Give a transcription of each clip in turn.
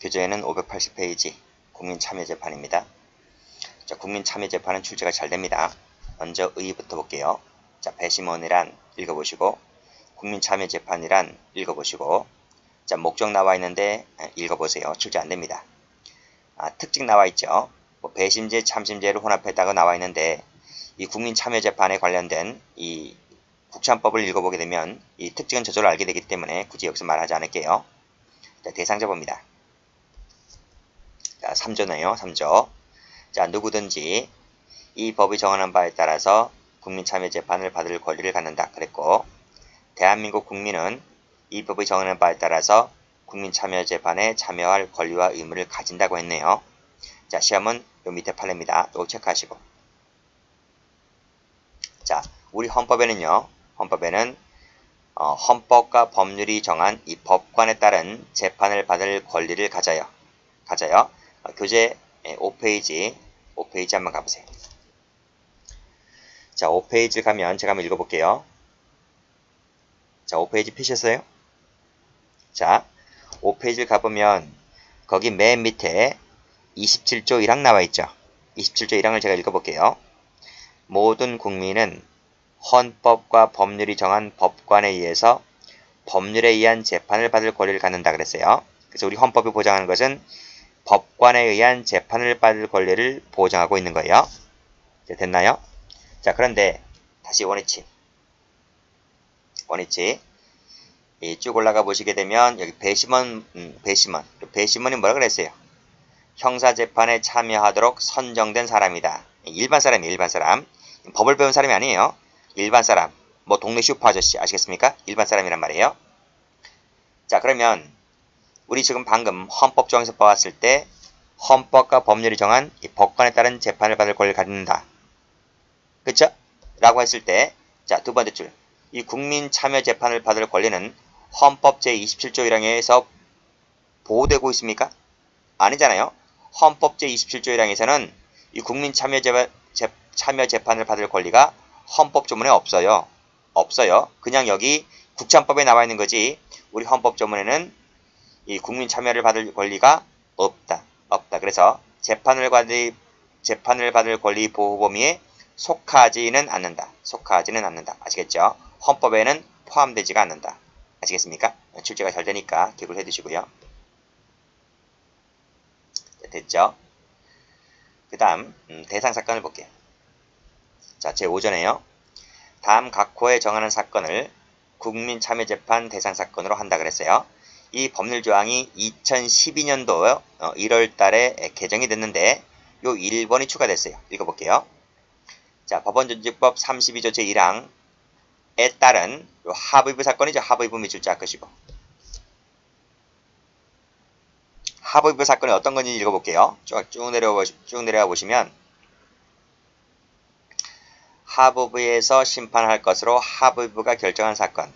교재에는 580페이지 국민참여재판입니다. 자, 국민참여재판은 출제가 잘 됩니다. 먼저 의의부터 볼게요. 자, 배심원이란 읽어보시고, 국민참여재판이란 읽어보시고, 자, 목적 나와 있는데 읽어보세요. 출제 안 됩니다. 특징 나와 있죠. 뭐 배심제, 참심제를 혼합했다고 나와 있는데, 이 국민참여재판에 관련된 이 국참법을 읽어보게 되면 이 특징은 저절로 알게 되기 때문에 굳이 여기서 말하지 않을게요. 자, 대상자 봅니다. 자, 3조네요. 3조. 자, 누구든지 이 법이 정하는 바에 따라서 국민참여재판을 받을 권리를 갖는다. 그랬고, 대한민국 국민은 이 법이 정하는 바에 따라서 국민참여재판에 참여할 권리와 의무를 가진다고 했네요. 자, 시험은 요 밑에 판례입니다. 요거 체크하시고. 자, 우리 헌법에는요. 헌법에는 헌법과 법률이 정한 이 법관에 따른 재판을 받을 권리를 가져요. 교재 5페이지 한번 가보세요. 자, 5페이지 가면 제가 한번 읽어볼게요. 자, 5페이지 펴셨어요? 자, 5페이지를 가보면 거기 맨 밑에 27조 1항 나와 있죠. 27조 1항을 제가 읽어볼게요. 모든 국민은 헌법과 법률이 정한 법관에 의해서 법률에 의한 재판을 받을 권리를 갖는다 그랬어요. 그래서 우리 헌법이 보장하는 것은 법관에 의한 재판을 받을 권리를 보장하고 있는 거예요. 됐나요? 자, 그런데 다시 원위치 쭉 올라가 보시게 되면 여기 배심원이 뭐라 그랬어요? 형사재판에 참여하도록 선정된 사람이다. 일반 사람이에요. 일반 사람. 법을 배운 사람이 아니에요. 일반 사람. 뭐 동네 슈퍼 아저씨 아시겠습니까? 일반 사람이란 말이에요. 자, 그러면 우리 지금 방금 헌법 조항에서 보았을 때 헌법과 법률이 정한 이 법관에 따른 재판을 받을 권리를 갖는다. 그쵸? 라고 했을 때, 자, 두 번째 줄. 이 국민참여재판을 받을 권리는 헌법 제27조 1항에서 보호되고 있습니까? 아니잖아요. 헌법 제27조 1항에서는 이 국민참여재판을 받을 권리가 헌법 조문에 없어요. 그냥 여기 국참법에 나와 있는 거지. 우리 헌법 조문에는 이 국민참여를 받을 권리가 없다. 그래서 재판을 받을 권리 보호 범위에 속하지는 않는다. 아시겠죠? 헌법에는 포함되지가 않는다. 아시겠습니까? 출제가 잘 되니까 기억을 해두시고요. 됐죠? 그 다음 대상 사건을 볼게요. 자, 제5조네요. 다음 각 호에 정하는 사건을 국민참여재판 대상 사건으로 한다 그랬어요. 이 법률 조항이 2012년도 1월 달에 개정이 됐는데 요 1번이 추가됐어요. 읽어볼게요. 자, 법원조직법 32조 제1항에 따른 요 하부위부 사건이죠. 하부위부 밑줄 쫙 그시고. 하부위부 사건이 어떤 건지 읽어볼게요. 쭉 내려가 보시면 하부부에서 심판할 것으로 하부부가 결정한 사건.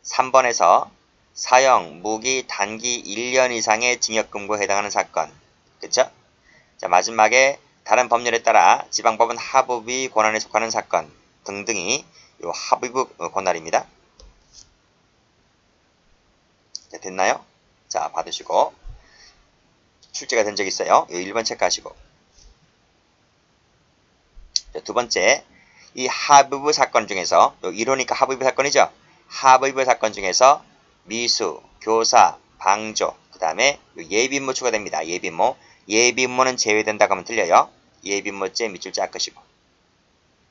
3번에서 사형, 무기, 단기 1년 이상의 징역금고에 해당하는 사건. 그쵸? 자, 마지막에 다른 법률에 따라 지방법원 하부부의 권한에 속하는 사건 등등이 요 하부부 권한입니다. 자, 됐나요? 자, 받으시고 출제가 된 적 있어요. 요 1번 체크하시고. 자, 두 번째, 이 하부부 사건 중에서 요 1호니까 하부부 사건이죠. 하부부 사건 중에서 미수, 교사, 방조, 그 다음에 예비인모 추가됩니다. 예비인모는 제외된다고 하면 틀려요. 예비인모죄 밑줄 쫙 그시고.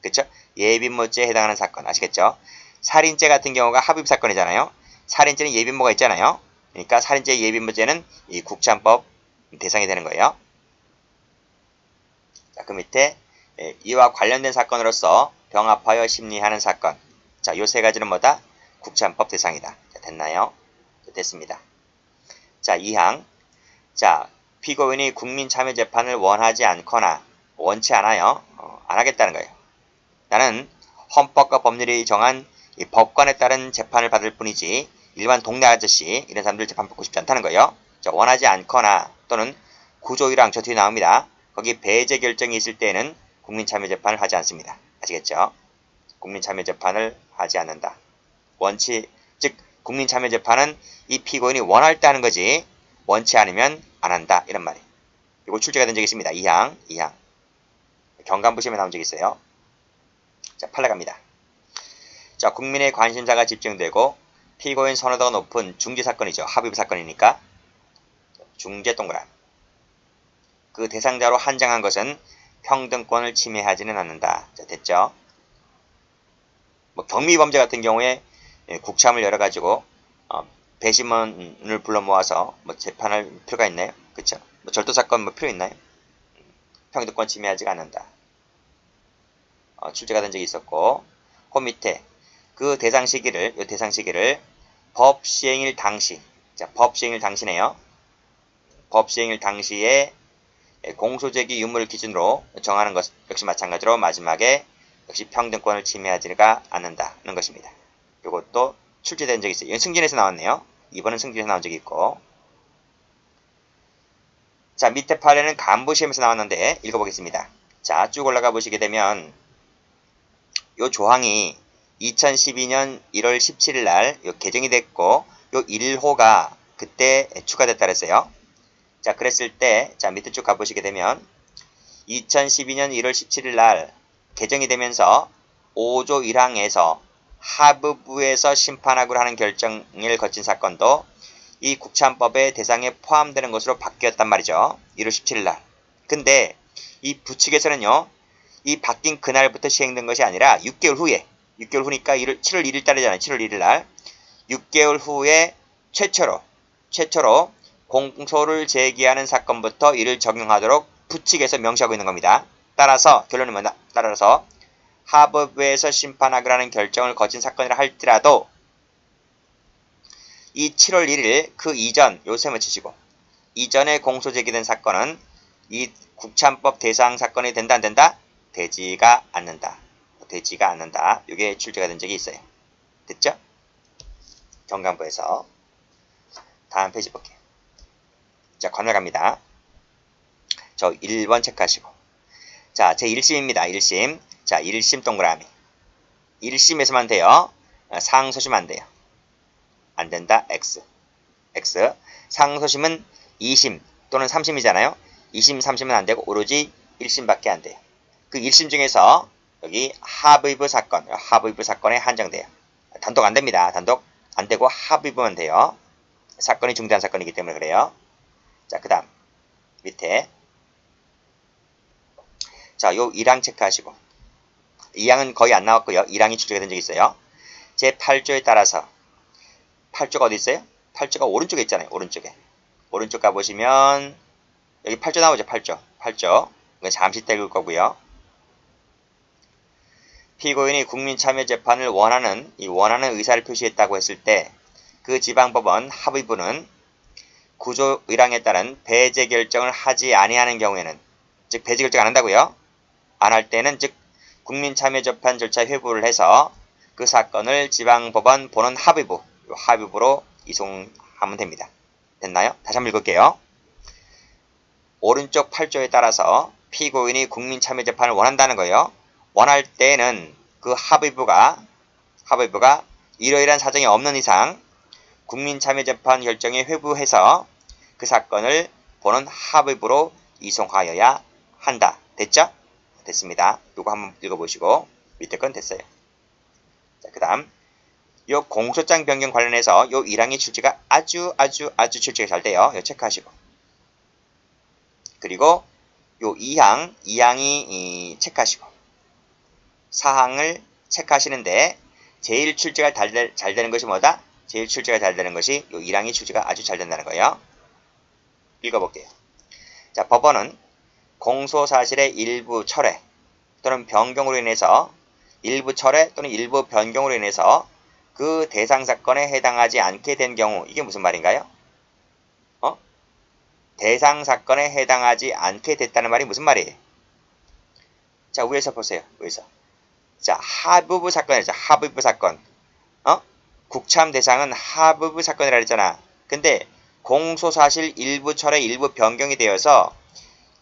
그쵸? 예비인모죄에 해당하는 사건 아시겠죠? 살인죄 같은 경우가 합의부 사건이잖아요. 살인죄는 예비인모가 있잖아요. 그러니까 살인죄 예비인모죄는 이 국참법 대상이 되는 거예요. 자, 그 밑에 이와 관련된 사건으로서 병합하여 심리하는 사건. 자, 요 세 가지는 뭐다? 국참법 대상이다. 자, 됐나요? 자, 됐습니다. 자, 2항. 자, 피고인이 국민참여재판을 원하지 않거나 원치 않아요. 안 하겠다는 거예요. 나는 헌법과 법률이 정한 이 법관에 따른 재판을 받을 뿐이지 일반 동네 아저씨 이런 사람들 재판 받고 싶지 않다는 거예요. 자, 원하지 않거나 또는 9조 1항 저 뒤에 나옵니다. 거기 배제 결정이 있을 때에는 국민참여재판을 하지 않습니다. 아시겠죠? 국민참여재판을 하지 않는다. 즉 국민참여재판은 이 피고인이 원할 때 하는 거지 원치 않으면 안 한다. 이런 말이에요. 이거 출제가 된 적이 있습니다. 2항. 경감부 시험에 나온 적이 있어요. 자, 판례 갑니다. 자, 국민의 관심사가 집중되고 피고인 선호도가 높은 중재 사건이죠. 합의부 사건이니까. 중재 동그라미. 그 대상자로 한정한 것은 평등권을 침해하지는 않는다. 자, 됐죠? 뭐 경미범죄 같은 경우에 국참을 열어가지고 배심원을 불러 모아서 뭐 재판할 필요가 있나요? 그쵸? 뭐 절도 사건 뭐 필요 있나요? 평등권 침해하지가 않는다. 출제가 된 적이 있었고, 그 밑에 그 대상 시기를 법 시행일 당시, 자, 법 시행일 당시네요. 법 시행일 당시에 공소제기 유무를 기준으로 정하는 것 역시 마찬가지로 마지막에 역시 평등권을 침해하지가 않는다는 것입니다. 이것도 출제된 적이 있어요. 이건 승진에서 나왔네요. 이번은 승진에서 나온 적이 있고. 자, 밑에 판례는 간부시험에서 나왔는데 읽어보겠습니다. 자, 쭉 올라가 보시게 되면 요 조항이 2012년 1월 17일 날 개정이 됐고 요 1호가 그때 추가됐다 그랬어요. 자, 그랬을 때 자, 밑에 쭉 가보시게 되면 2012년 1월 17일 날 개정이 되면서 5조 1항에서 하부부에서 심판하기로 하는 결정을 거친 사건도 이 국찬법의 대상에 포함되는 것으로 바뀌었단 말이죠. 1월 17일 날. 근데 이 부측에서는요. 이 바뀐 그날부터 시행된 것이 아니라 6개월 후니까 7월 1일 달이잖아요. 7월 1일 날. 6개월 후에 최초로 공소를 제기하는 사건부터 이를 적용하도록 부칙에서 명시하고 있는 겁니다. 따라서 결론은 뭐냐? 따라서 하법부에서 심판하기로 하는 결정을 거친 사건이라 할지라도 이 7월 1일 그 이전 요새 맞추시고 이전에 공소 제기된 사건은 이 국찬법 대상 사건이 된다 안 된다? 되지가 않는다. 이게 출제가 된 적이 있어요. 됐죠? 경감부에서 다음 페이지 볼게요. 자, 건너갑니다. 저 1번 체크하시고. 자, 제 1심입니다. 1심. 자, 1심 동그라미. 1심에서만 돼요. 상소심 안 돼요. 안 된다. X. 상소심은 2심 또는 3심이잖아요. 2심, 3심은 안 되고 오로지 1심밖에 안 돼요. 그 1심 중에서 여기 합의부 사건에 한정돼요. 단독 안 됩니다. 단독 안 되고 합의부만 돼요. 사건이 중대한 사건이기 때문에 그래요. 자, 그 다음 밑에 자, 요 1항 체크하시고 2항은 거의 안 나왔고요. 1항이 출제가 된 적이 있어요. 제 8조에 따라서 8조가 어디 있어요? 8조가 오른쪽에 있잖아요. 오른쪽 가보시면 여기 8조 나오죠. 8조. 이건 잠시 떼글 거고요. 피고인이 국민참여재판을 원하는 의사를 표시했다고 했을 때 그 지방법원 합의부는 구조 1항에 따른 배제 결정을 하지 아니하는 경우에는 즉 배제 결정 안 한다고요. 안 할 때는 즉 국민참여재판 절차 회부를 해서 그 사건을 지방법원 보는 합의부로 이송하면 됩니다. 됐나요? 다시 한번 읽을게요. 오른쪽 8조에 따라서 피고인이 국민참여재판을 원한다는 거예요. 원할 때는 그 합의부가 이러이러한 사정이 없는 이상 국민참여재판 결정에 회부해서 그 사건을 보는 합의부로 이송하여야 한다. 됐죠? 됐습니다. 이거 한번 읽어보시고 밑에 건 됐어요. 자, 그 다음 요 공소장 변경 관련해서 요 1항의 출제가 아주 출제가 잘 돼요. 요 체크하시고 그리고 요 2항이 체크하시고 4항을 체크하시는데 제일 출제가 잘 되는 것이 뭐다? 제일 출제가 잘 되는 것이 요 1항의 출제가 아주 잘 된다는 거예요. 읽어볼게요. 자, 법원은 공소사실의 일부 철회 또는 변경으로 인해서 일부 철회 또는 일부 변경으로 인해서 그 대상 사건에 해당하지 않게 된 경우 이게 무슨 말인가요? 대상 사건에 해당하지 않게 됐다는 말이 무슨 말이에요? 자, 위에서 보세요. 자, 합의부 사건이죠. 합의부 사건. 국참 대상은 합의부 사건이라 그랬잖아. 근데 공소사실 일부 철회 일부 변경이 되어서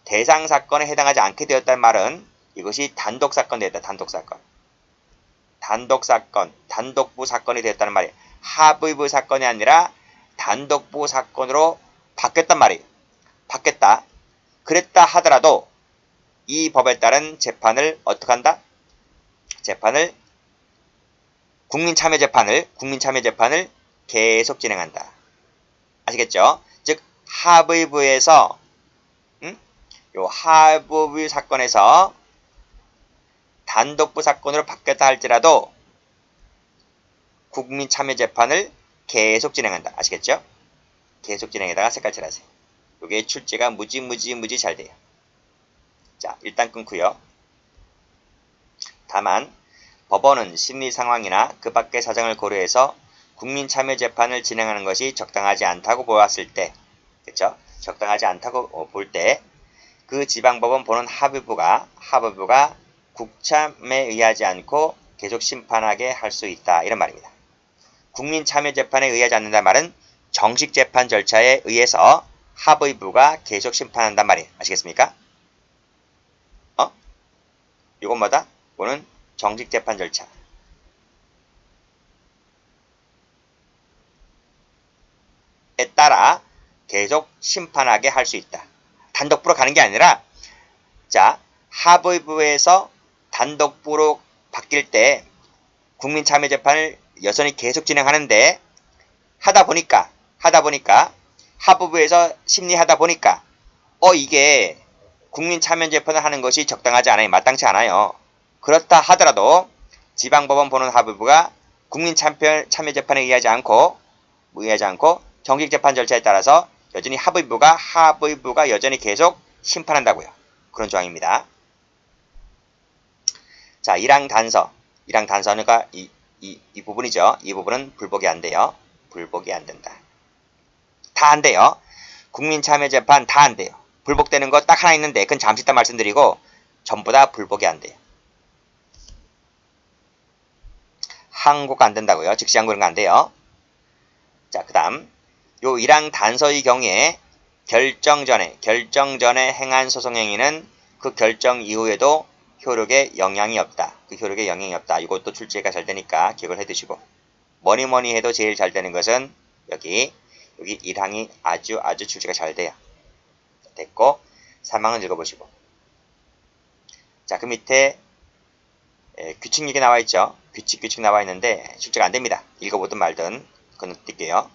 대상 사건에 해당하지 않게 되었다는 말은 이것이 단독 사건이 되었다. 단독부 사건이 되었다는 말이에요. 합의부 사건이 아니라 단독부 사건으로 바뀌었단 말이에요. 바뀌었다. 그랬다 하더라도 이 법에 따른 재판을 어떻게 한다? 국민참여재판을 계속 진행한다. 아시겠죠? 즉 하부부에서 요 하부부 사건에서 단독부 사건으로 바뀌었다 할지라도 국민참여재판을 계속 진행한다. 아시겠죠? 계속 진행에다가 색깔 칠하세요. 요게 출제가 무지 잘 돼요. 자, 일단 끊고요. 다만 법원은 심리 상황이나 그 밖의 사정을 고려해서 국민참여재판을 진행하는 것이 적당하지 않다고 보았을 때, 그렇죠? 적당하지 않다고 볼 때 그 지방법원 보는 하부부가 국참에 의하지 않고 계속 심판하게 할 수 있다. 이런 말입니다. 국민참여재판에 의하지 않는다는 말은 정식 재판 절차에 의해서 하부부가 계속 심판한단 말이에요. 아시겠습니까? 이건 뭐다? 이거는 정식 재판 절차에 따라 계속 심판하게 할 수 있다. 단독부로 가는 게 아니라, 자, 하부부에서 단독부로 바뀔 때 국민참여재판을 여전히 계속 진행하는데 하다 보니까 하부부에서 심리하다 보니까 이게 국민참여재판을 하는 것이 적당하지 않아요. 마땅치 않아요. 그렇다 하더라도 지방법원 보는 하부부가 국민참여재판에 의하지 않고 정식재판 절차에 따라서 여전히 하부부가 여전히 계속 심판한다고요. 그런 조항입니다. 자, 1항 단서가 이 부분이죠. 이 부분은 불복이 안 돼요. 불복이 안 된다. 다 안 돼요. 국민참여재판 다 안 돼요. 불복되는 거 딱 하나 있는데 그건 잠시 이따 말씀드리고 전부 다 불복이 안 돼요. 항고가 안 된다고요. 즉시 항고 이런 거 안 돼요. 자, 그 다음 요 1항 단서의 경우에 결정 전에 행한 소송행위는 그 결정 이후에도 효력에 영향이 없다. 이것도 출제가 잘 되니까 기억을 해두시고, 뭐니 해도 제일 잘 되는 것은 여기 1항이 아주 출제가 잘 돼요. 됐고, 3항은 읽어보시고. 자, 그 밑에 규칙 얘기 나와 있죠. 규칙 나와 있는데 출제가 안 됩니다. 읽어보든 말든 건너뛸게요.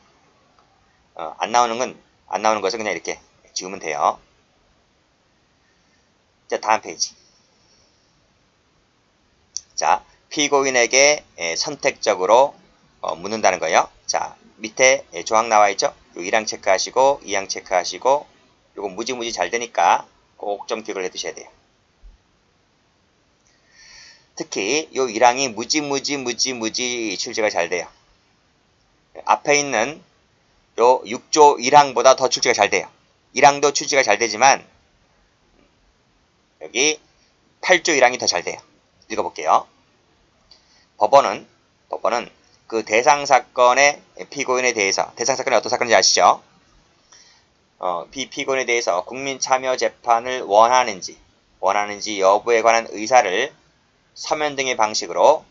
안 나오는 것은 그냥 이렇게 지우면 돼요. 자, 다음 페이지. 자, 피고인에게 선택적으로 묻는다는 거예요. 자, 밑에 조항 나와 있죠. 요 1항 체크하시고 2항 체크하시고, 요거 무지 잘 되니까 꼭 좀 기억을 해두셔야 돼요. 특히 요 1항이 무지 출제가 잘 돼요. 앞에 있는 요 6조 1항보다 더 출제가 잘 돼요. 1항도 출제가 잘 되지만 여기 8조 1항이 더 잘 돼요. 읽어볼게요. 법원은 그 대상사건의 피고인에 대해서, 대상사건이 어떤 사건인지 아시죠? 피고인에 대해서 국민참여재판을 원하는지 여부에 관한 의사를 서면 등의 방식으로,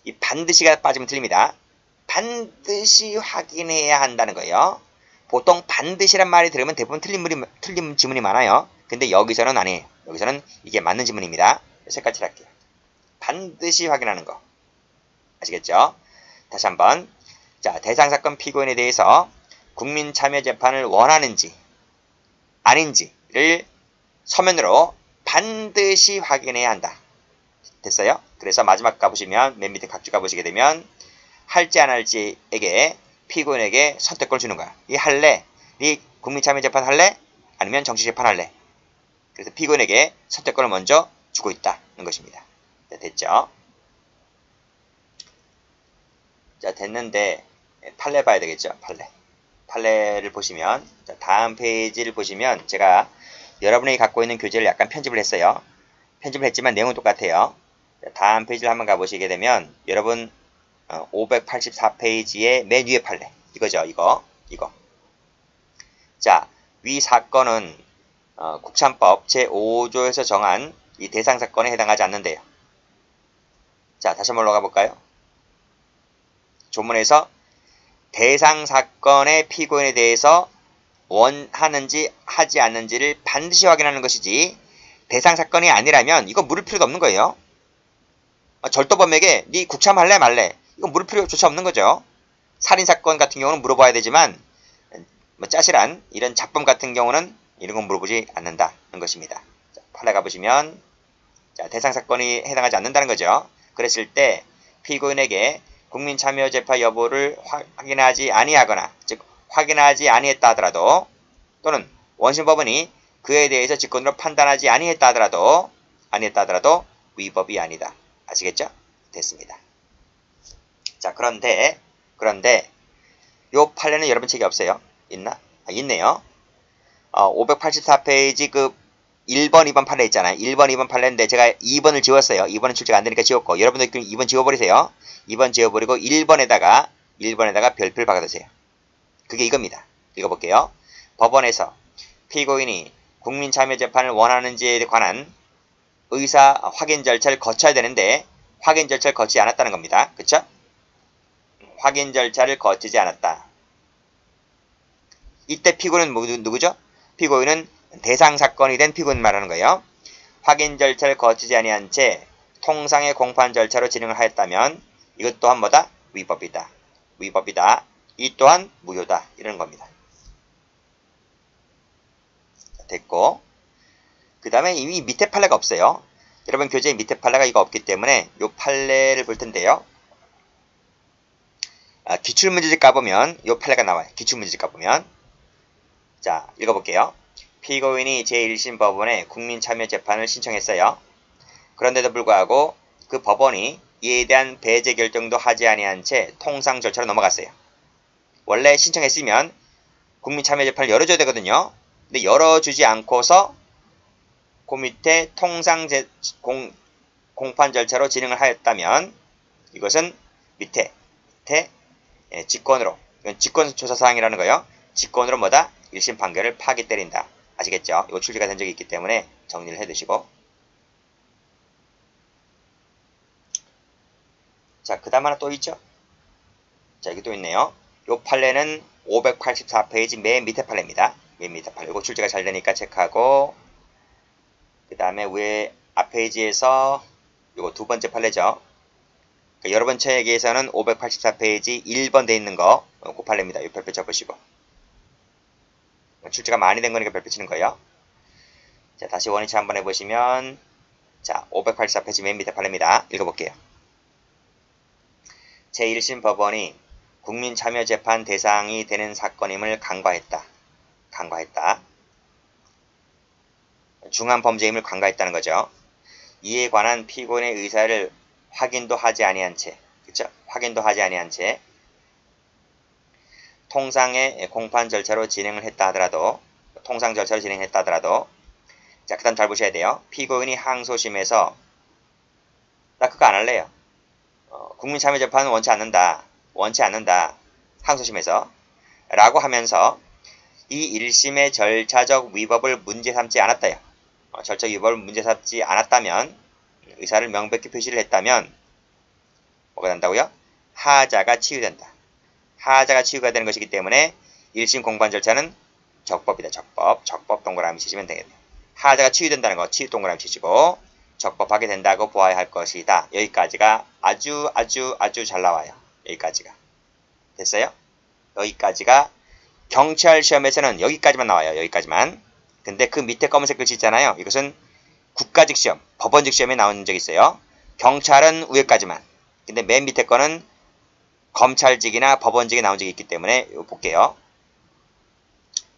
이 반드시가 빠지면 틀립니다. 반드시 확인해야 한다는 거예요. 보통 반드시란 말이 들으면 대부분 틀린 지문이 많아요. 근데 여기서는 아니에요. 여기서는 이게 맞는 지문입니다. 색깔 칠할게요. 반드시 확인하는 거. 아시겠죠? 다시 한번. 자, 대상사건 피고인에 대해서 국민참여재판을 원하는지 아닌지를 서면으로 반드시 확인해야 한다. 됐어요? 그래서 마지막 가보시면, 맨 밑에 각주 가보시게 되면 할지 안 할지에게 피고인에게 선택권을 주는 거야. 이 할래? 이 국민참여재판 할래? 아니면 정식재판 할래? 그래서 피고인에게 선택권을 먼저 주고 있다는 것입니다. 자, 됐죠? 자, 됐는데 판례 봐야 되겠죠? 판례를 보시면, 자, 다음 페이지를 보시면 제가 여러분이 갖고 있는 교재를 약간 편집을 했어요. 편집을 했지만 내용은 똑같아요. 자, 다음 페이지를 한번 가보시게 되면 여러분 584페이지의 맨 위에 판례, 이거죠. 이거. 자, 위 사건은 국참법 제5조에서 정한 이 대상사건에 해당하지 않는데요. 자, 다시 한번 올라가 볼까요? 조문에서 대상사건의 피고인에 대해서 원하는지 하지 않는지를 반드시 확인하는 것이지 대상 사건이 아니라면 이거 물을 필요도 없는 거예요. 절도범에게 네 국참할래 말래 이거 물을 필요조차 없는 거죠. 살인사건 같은 경우는 물어봐야 되지만 짜실한 이런 잡범 같은 경우는 이런 건 물어보지 않는다는 것입니다. 자, 판례 가보시면 자, 대상 사건이 해당하지 않는다는 거죠. 그랬을 때 피고인에게 국민참여재판 여부를 확인하지 아니하거나 즉 확인하지 아니했다 하더라도 또는 원심법원이 그에 대해서 직권으로 판단하지 아니했다 하더라도 위법이 아니다. 아시겠죠? 됐습니다. 자, 그런데 요 판례는 여러분 책이 없어요. 있나? 있네요. 584페이지 그 1번, 2번 판례 있잖아요. 1번, 2번 판례인데 제가 2번을 지웠어요. 2번은 출제가 안 되니까 지웠고 여러분들 2번 지워버리세요. 2번 지워버리고 1번에다가 별표를 박아두세요. 그게 이겁니다. 읽어볼게요. 법원에서 피고인이 국민참여재판을 원하는지에 관한 의사 확인 절차를 거쳐야 되는데 확인 절차를 거치지 않았다는 겁니다. 그쵸? 확인 절차를 거치지 않았다. 이때 피고인은 누구죠? 피고인은 대상 사건이 된 피고인 말하는 거예요. 확인 절차를 거치지 아니한 채 통상의 공판 절차로 진행을 하였다면 이것 또한 뭐다? 위법이다. 이 또한 무효다. 이런 겁니다. 됐고 그 다음에 이미 밑에 판례가 없어요. 여러분 교재에 밑에 판례가 이거 없기 때문에 이 판례를 볼 텐데요. 기출문제집 까보면 이 판례가 나와요. 기출문제집 까보면 자 읽어볼게요. 피고인이 제1심 법원에 국민참여재판을 신청했어요. 그런데도 불구하고 그 법원이 이에 대한 배제 결정도 하지 아니한 채 통상 절차로 넘어갔어요. 원래 신청했으면 국민참여재판을 열어줘야 되거든요. 근데 열어주지 않고서 그 밑에 통상 공판 절차로 진행을 하였다면 이것은 밑에 직권으로 이건 직권조사사항이라는 거예요. 직권으로 뭐다? 1심 판결을 파기 때린다. 아시겠죠? 이거 출제가 된 적이 있기 때문에 정리를 해두시고 자, 그 다음 하나 또 있죠? 자, 여기 또 있네요. 이 판례는 584페이지 맨 밑에 판례입니다. 맨 밑에 판례. 이거 출제가 잘 되니까 체크하고 그 다음에 위에 앞 페이지에서 이거 두 번째 판례죠. 그러니까 여러분 책에서는 584페이지 1번 돼 있는 거 그 판례입니다. 이 별표 쳐보시고 출제가 많이 된 거니까 별표 치는 거예요. 자, 다시 원위치 한번 해보시면 자, 584페이지 맨 밑에 판례입니다. 읽어볼게요. 제1심 법원이 국민참여재판 대상이 되는 사건임을 간과했다. 중한 범죄임을 간과했다는 거죠. 이에 관한 피고인의 의사를 확인도 하지 아니한 채, 그쵸? 확인도 하지 아니한 채 통상의 공판 절차로 진행을 했다 하더라도 자, 그 다음 잘 보셔야 돼요. 피고인이 항소심에서 나 그거 안 할래요. 국민참여재판은 원치 않는다. 항소심에서 라고 하면서 이 1심의 절차적 위법을 문제 삼지 않았다요. 절차적 위법을 문제 삼지 않았다면 의사를 명백히 표시를 했다면 뭐가 된다고요? 하자가 치유된다. 하자가 치유가 되는 것이기 때문에 1심 공판 절차는 적법이다. 적법 동그라미 치시면 되겠네요. 하자가 치유된다는 거 치유 동그라미 치시고 적법하게 된다고 보아야 할 것이다. 여기까지가 아주 잘 나와요. 여기까지가. 됐어요? 여기까지가 경찰 시험에서는 여기까지만 나와요. 여기까지만. 근데 그 밑에 검은색 글씨 있잖아요. 이것은 국가직 시험, 법원직 시험에 나온 적이 있어요. 경찰은 위에까지만. 근데 맨 밑에 거는 검찰직이나 법원직에 나온 적이 있기 때문에 이거 볼게요.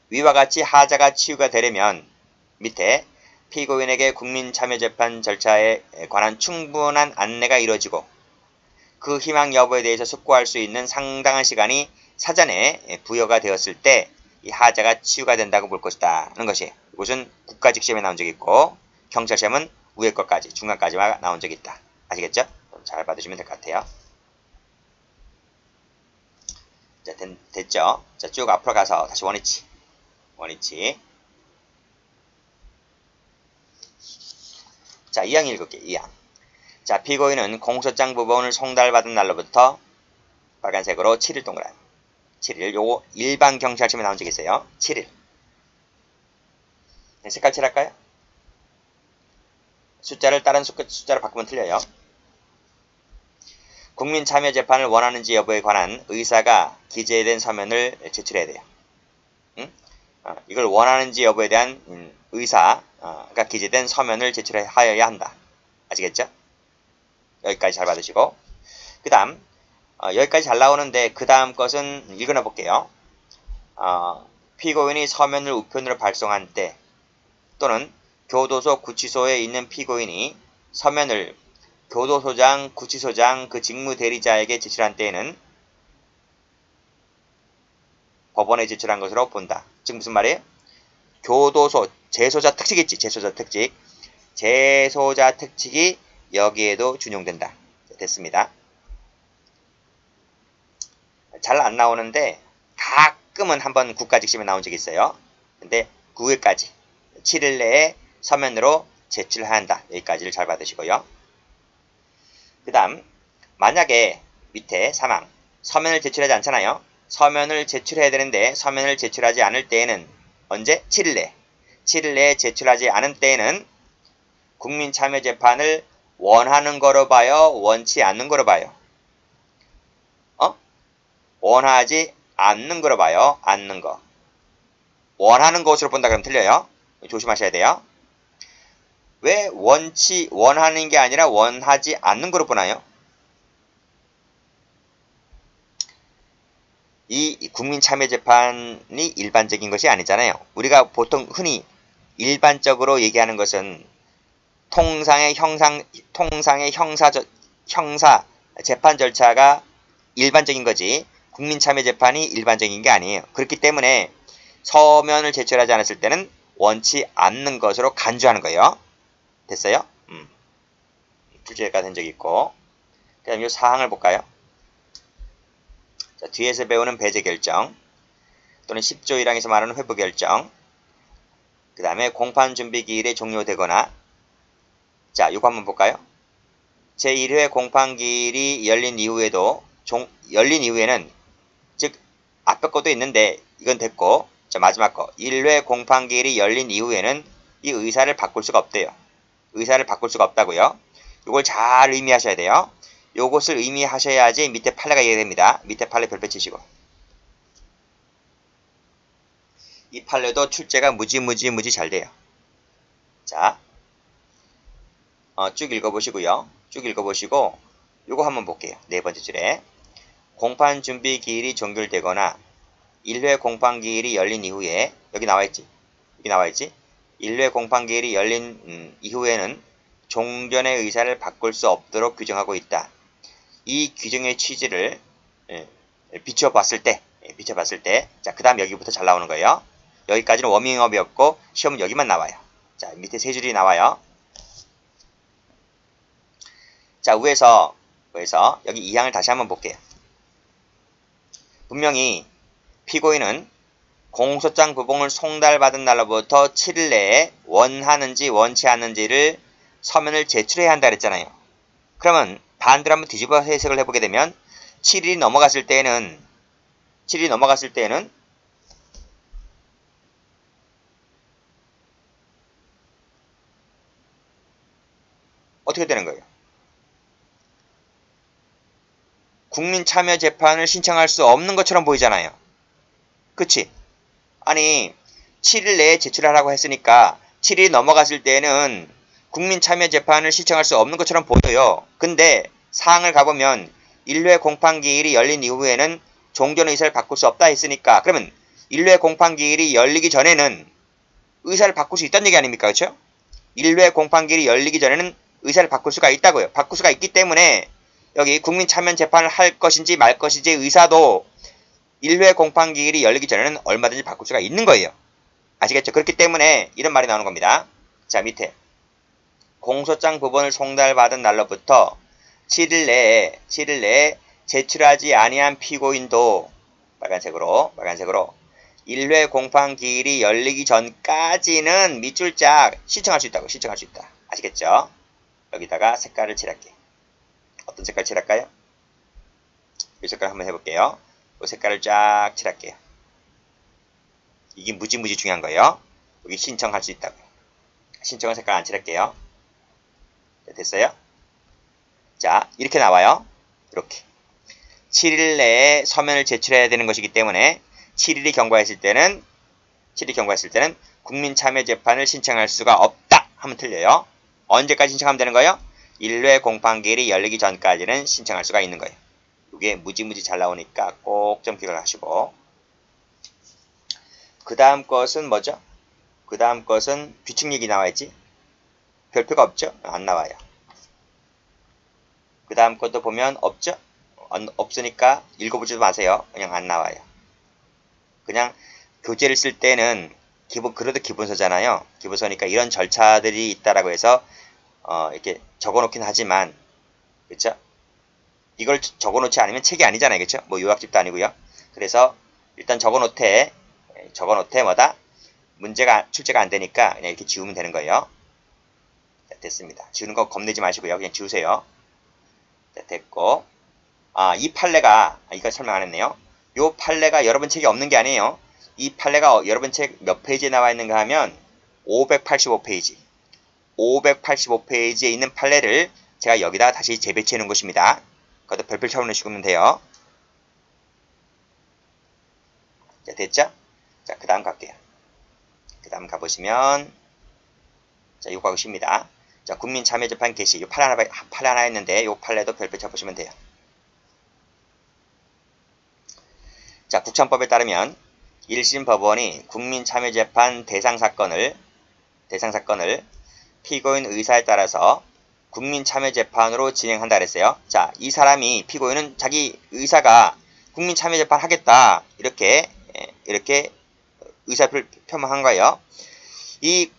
위와 같이 하자가 치유가 되려면 밑에 피고인에게 국민참여재판 절차에 관한 충분한 안내가 이루어지고 그 희망 여부에 대해서 숙고할 수 있는 상당한 시간이 사전에 부여가 되었을 때 이 하자가 치유가 된다고 볼 것이다 하는 것이에요. 이것은 국가직 시험에 나온 적이 있고 경찰 시험은 위에 것까지 중간까지만 나온 적이 있다. 아시겠죠? 잘 받으시면 될 것 같아요. 자, 됐죠? 자, 쭉 앞으로 가서 다시 원위치. 자, 2항 읽을게요. 2항. 자, 피고인은 공소장 부분을 송달받은 날로부터 빨간색으로 7일 동그라미. 7일. 요거 일반 경찰 시험에 나온 적이 있어요. 7일. 색깔 칠할까요? 숫자를 다른 숫자로 바꾸면 틀려요. 국민참여재판을 원하는지 여부에 관한 의사가 기재된 서면을 제출해야 돼요. 응? 이걸 원하는지 여부에 대한 의사가 기재된 서면을 제출하여야 한다. 아시겠죠? 여기까지 잘 받으시고 그 다음 여기까지 잘 나오는데 그 다음 것은 읽어놔 볼게요. 피고인이 서면을 우편으로 발송한 때 또는 교도소 구치소에 있는 피고인이 서면을 교도소장, 구치소장 그 직무대리자에게 제출한 때에는 법원에 제출한 것으로 본다. 즉 무슨 말이에요? 교도소, 재소자 특칙 있지. 재소자 특칙. 재소자 특칙이 여기에도 준용된다. 됐습니다. 잘 안 나오는데 가끔은 한번 국가직심에 나온 적이 있어요. 근데 9일까지 7일 내에 서면으로 제출해야 한다. 여기까지를 잘 받으시고요. 그 다음 만약에 밑에 사망 서면을 제출하지 않잖아요. 서면을 제출해야 되는데 서면을 제출하지 않을 때에는 언제? 7일 내. 7일 내에 제출하지 않은 때에는 국민참여재판을 원하는 거로 봐요? 원치 않는 거로 봐요? 원하지 않는 거로 봐요. 않는 거. 원하는 것으로 본다 그러면 틀려요. 조심하셔야 돼요. 왜 원하는 게 아니라 원하지 않는 거로 보나요? 이 국민참여재판이 일반적인 것이 아니잖아요. 우리가 보통 흔히 일반적으로 얘기하는 것은 통상의 형사 재판 절차가 일반적인 거지 국민참여재판이 일반적인 게 아니에요. 그렇기 때문에 서면을 제출하지 않았을 때는 원치 않는 것으로 간주하는 거예요. 됐어요? 출제가 된 적이 있고 그 다음 이 사항을 볼까요? 자, 뒤에서 배우는 배제 결정 또는 10조 1항에서 말하는 회부 결정 그 다음에 공판 준비 기일이 종료되거나 자, 이거 한번 볼까요? 제1회 공판 기일이 열린 이후에는 즉 앞에 것도 있는데 이건 됐고 자, 마지막 거 1회 공판 기일이 열린 이후에는 이 의사를 바꿀 수가 없대요. 의사를 바꿀 수가 없다고요. 이걸 잘 의미하셔야 돼요. 요것을 의미하셔야지 밑에 판례가 이해됩니다. 밑에 판례 별표 치시고 이 판례도 출제가 무지 잘 돼요. 자, 쭉 읽어보시고요. 쭉 읽어보시고 요거 한번 볼게요. 네 번째 줄에 공판 준비 기일이 종결되거나 1회 공판 기일이 열린 이후에 여기 나와있지. 1회 공판 기일이 열린 이후에는 종전의 의사를 바꿀 수 없도록 규정하고 있다. 이 규정의 취지를 비춰봤을 때 자, 그 다음 여기부터 잘 나오는 거예요. 여기까지는 워밍업이었고 시험은 여기만 나와요. 자, 밑에 세 줄이 나와요. 자, 위에서 여기 2항을 다시 한번 볼게요. 분명히 피고인은 공소장 부봉을 송달받은 날로부터 7일 내에 원하는지 원치 않는지를 서면을 제출해야 한다 그랬잖아요. 그러면 반대로 한번 뒤집어 해석을 해보게 되면 7일이 넘어갔을 때에는 어떻게 되는 거예요? 국민참여재판을 신청할 수 없는 것처럼 보이잖아요. 그치? 아니 7일 내에 제출하라고 했으니까 7일이 넘어갔을 때는 국민참여재판을 신청할 수 없는 것처럼 보여요. 근데 사항을 가보면 1회 공판기일이 열린 이후에는 종전 의사를 바꿀 수 없다 했으니까 그러면 1회 공판기일이 열리기 전에는 의사를 바꿀 수 있다는 얘기 아닙니까? 그렇죠? 1회 공판기일이 열리기 전에는 의사를 바꿀 수가 있다고요. 바꿀 수가 있기 때문에 여기 국민참여재판을 할 것인지 말 것인지 의사도 1회 공판기일이 열리기 전에는 얼마든지 바꿀 수가 있는 거예요. 아시겠죠? 그렇기 때문에 이런 말이 나오는 겁니다. 자, 밑에 공소장 부본을 송달받은 날로부터 7일 내에 제출하지 아니한 피고인도 빨간색으로 1회 공판기일이 열리기 전까지는 밑줄짝 신청할 수 있다. 아시겠죠? 여기다가 색깔을 칠할게요. 어떤 색깔 칠할까요? 이 색깔 한번 해볼게요. 이 색깔을 쫙 칠할게요. 이게 무지 중요한 거예요. 여기 신청할 수 있다고요. 신청은 색깔 안 칠할게요. 됐어요? 자, 이렇게 나와요. 이렇게. 7일 내에 서면을 제출해야 되는 것이기 때문에 7일이 경과했을 때는 국민참여재판을 신청할 수가 없다 하면 틀려요. 언제까지 신청하면 되는 거예요? 1회 공판기일이 열리기 전까지는 신청할 수가 있는 거예요. 이게 무지무지 잘 나오니까 꼭 좀 기억을 하시고, 그 다음 것은 뭐죠? 그 다음 것은 규칙 얘기 나와있지? 별표가 없죠? 안 나와요. 그 다음 것도 보면 없죠? 없으니까 읽어보지도 마세요. 그냥 안 나와요. 그냥 교재를 쓸 때는 그래도 기본서잖아요. 기본서니까 이런 절차들이 있다라고 해서 이렇게 적어놓긴 하지만, 그렇죠? 이걸 적어놓지 않으면 책이 아니잖아요, 그렇죠? 뭐 요약집도 아니고요. 그래서 일단 적어놓되 뭐다? 출제가 안 되니까 그냥 이렇게 지우면 되는 거예요. 자, 됐습니다. 지우는 거 겁내지 마시고요. 그냥 지우세요. 자, 됐고, 이 판례가 이거 설명 안 했네요. 요 판례가 여러분 책에 없는 게 아니에요. 이 판례가 여러분 책 몇 페이지에 나와 있는가 하면 585페이지. 585페이지에 있는 판례를 제가 여기다 다시 재배치해 놓은 것입니다. 그것도 별표 쳐놓으시면 돼요. 자, 됐죠? 자, 그 다음 갈게요. 그 다음 가보시면, 자, 요거 하십니다. 자, 국민참여재판 개시. 요 판례 하나 있는데, 요 판례도 별표 쳐보시면 돼요. 자, 국천법에 따르면 1심 법원이 국민참여재판 대상 사건을 피고인 의사에 따라서 국민참여재판으로 진행한다 그랬어요. 자, 이 사람이 피고인은 자기 의사가 국민참여재판 하겠다 이렇게 의사표를 표명한 거예요. 이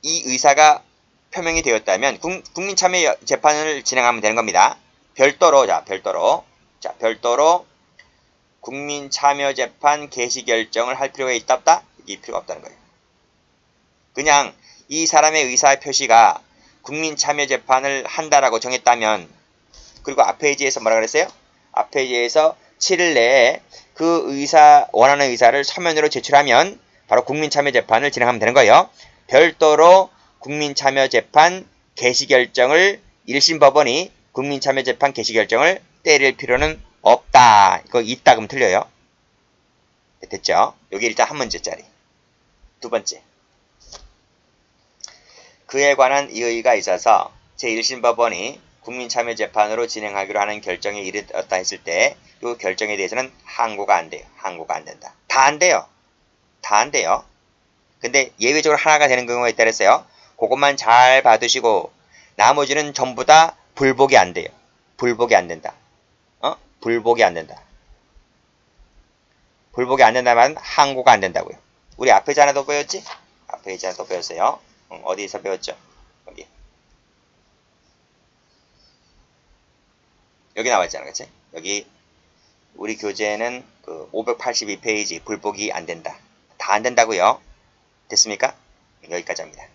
의사가 표명이 되었다면 국민참여재판을 진행하면 되는 겁니다. 별도로 국민참여재판 개시 결정을 할 필요가 있다 없다? 이 필요가 없다는 거예요. 그냥 이 사람의 의사 표시가 국민참여재판을 한다라고 정했다면, 그리고 앞 페이지에서 뭐라 그랬어요? 앞 페이지에서 7일 내에 그 원하는 의사를 서면으로 제출하면 바로 국민참여재판을 진행하면 되는 거예요. 별도로 국민참여재판 개시결정을 1심 법원이 국민참여재판 개시결정을 때릴 필요는 없다. 이거 있다 그러면 틀려요. 됐죠? 여기 일단 한 문제짜리. 두 번째. 그에 관한 이의가 있어서 제1심 법원이 국민참여재판으로 진행하기로 하는 결정에 이르렀다 했을 때 이 결정에 대해서는 항고가 안 돼요. 항고가 안 된다. 다 안 돼요. 다 안 돼요. 근데 예외적으로 하나가 되는 경우가 있다 그랬어요. 그것만 잘 봐두시고 나머지는 전부 다 불복이 안 돼요. 불복이 안 된다. 불복이 안 된다. 불복이 안 된다면 항고가 안 된다고요. 우리 앞 페이지 하나 더 배웠지? 앞 페이지 하나 더 배웠어요. 어디서 배웠죠? 여기 나와 있잖아, 그치? 여기 우리 교재는 그 582페이지 불복이 안 된다. 다 안 된다고요. 됐습니까? 여기까지 합니다.